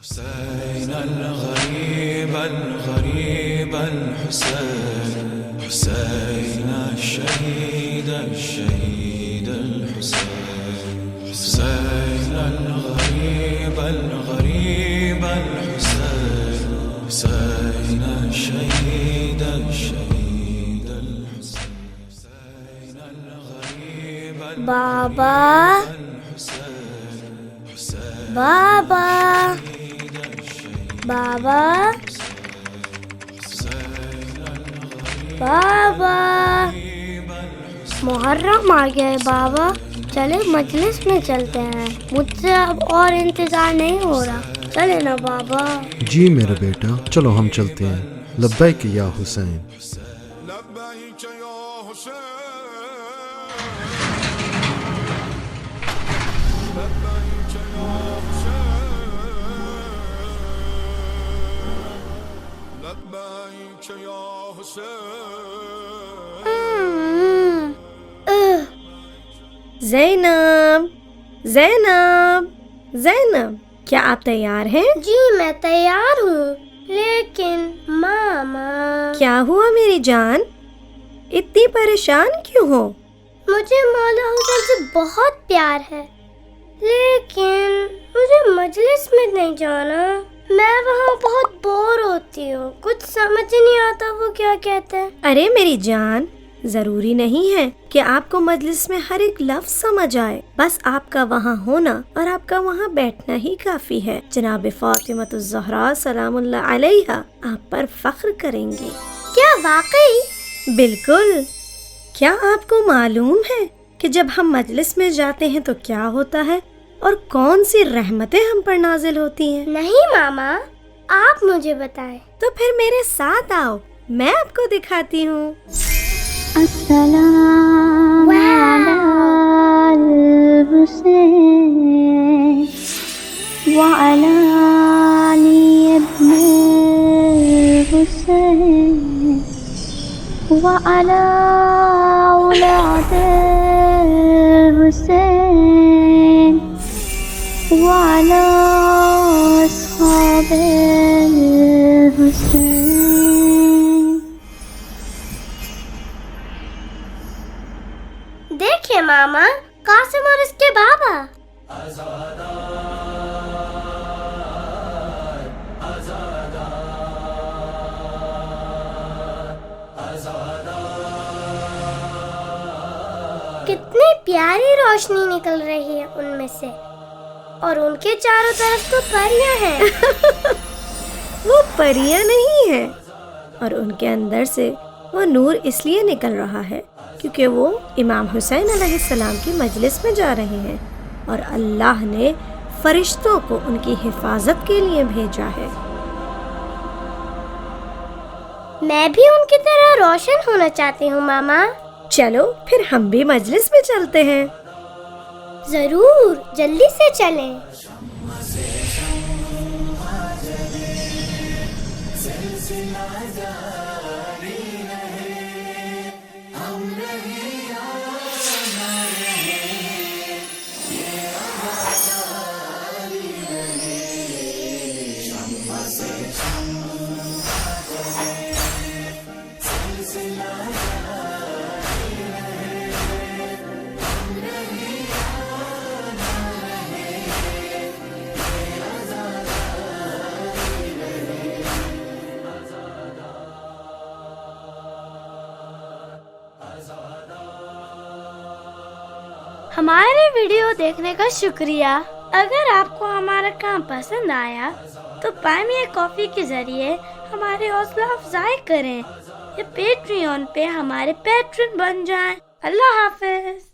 حسين الغريب الغريب الحسين حسين الشهيد الشهيد الحسين حسين الغريب الغريب الحسين حسين الشهيد الشهيد الحسين حسين الغريب بابا بابا بابا بابا محرم آ گیا ہے بابا، چلے مجلس میں چلتے ہیں، مجھ سے اب اور انتظار نہیں ہو رہا، چلے نا بابا۔ جی میرا بیٹا، چلو ہم چلتے ہیں۔ لبیک یا حسین۔ زینب زینب زینب، کیا آپ تیار ہیں؟ جی میں تیار ہوں، لیکن ماما۔ کیا ہوا میری جان؟ اتنی پریشان کیوں ہو؟ مجھے مولا حسین سے بہت پیار ہے، لیکن مجھے مجلس میں نہیں جانا، میں وہاں بہت بور ہوتی ہوں، کچھ سمجھ نہیں آتا وہ کیا کہتے ہیں۔ ارے میری جان، ضروری نہیں ہے کہ آپ کو مجلس میں ہر ایک لفظ سمجھ آئے، بس آپ کا وہاں ہونا اور آپ کا وہاں بیٹھنا ہی کافی ہے۔ جناب فاطمہ الزہرا سلام اللہ علیہا آپ پر فخر کریں گے۔ کیا واقعی؟ بالکل۔ کیا آپ کو معلوم ہے کہ جب ہم مجلس میں جاتے ہیں تو کیا ہوتا ہے اور کون سی رحمتیں ہم پر نازل ہوتی ہیں؟ نہیں ماما، آپ مجھے بتائیں۔ تو پھر میرے ساتھ آؤ، میں آپ کو دکھاتی ہوں۔ السلام علی الحسین وعلی علی ابن الحسین وعلی اولاد الحسین وعلی اصحاب الحسین۔ دیکھیں ماما، قاسم اور اس کے بابا۔ کتنی پیاری روشنی نکل رہی ہے ان میں سے، اور ان کے چاروں طرف تو پریاں ہیں۔ وہ پریاں نہیں ہیں، اور ان کے اندر سے وہ نور اس لیے نکل رہا ہے کیونکہ وہ امام حسین علیہ السلام کی مجلس میں جا رہے ہیں، اور اللہ نے فرشتوں کو ان کی حفاظت کے لیے بھیجا ہے۔ میں بھی ان کی طرح روشن ہونا چاہتی ہوں ماما۔ چلو پھر ہم بھی مجلس میں چلتے ہیں۔ ضرور، جلدی سے چلیں۔ ہمارے ویڈیو دیکھنے کا شکریہ۔ اگر آپ کو ہمارا کام پسند آیا تو بائی می کافی کے ذریعے ہماری حوصلہ افزائی کریں یا پیٹریون پہ ہمارے پیٹرن بن جائیں۔ اللہ حافظ۔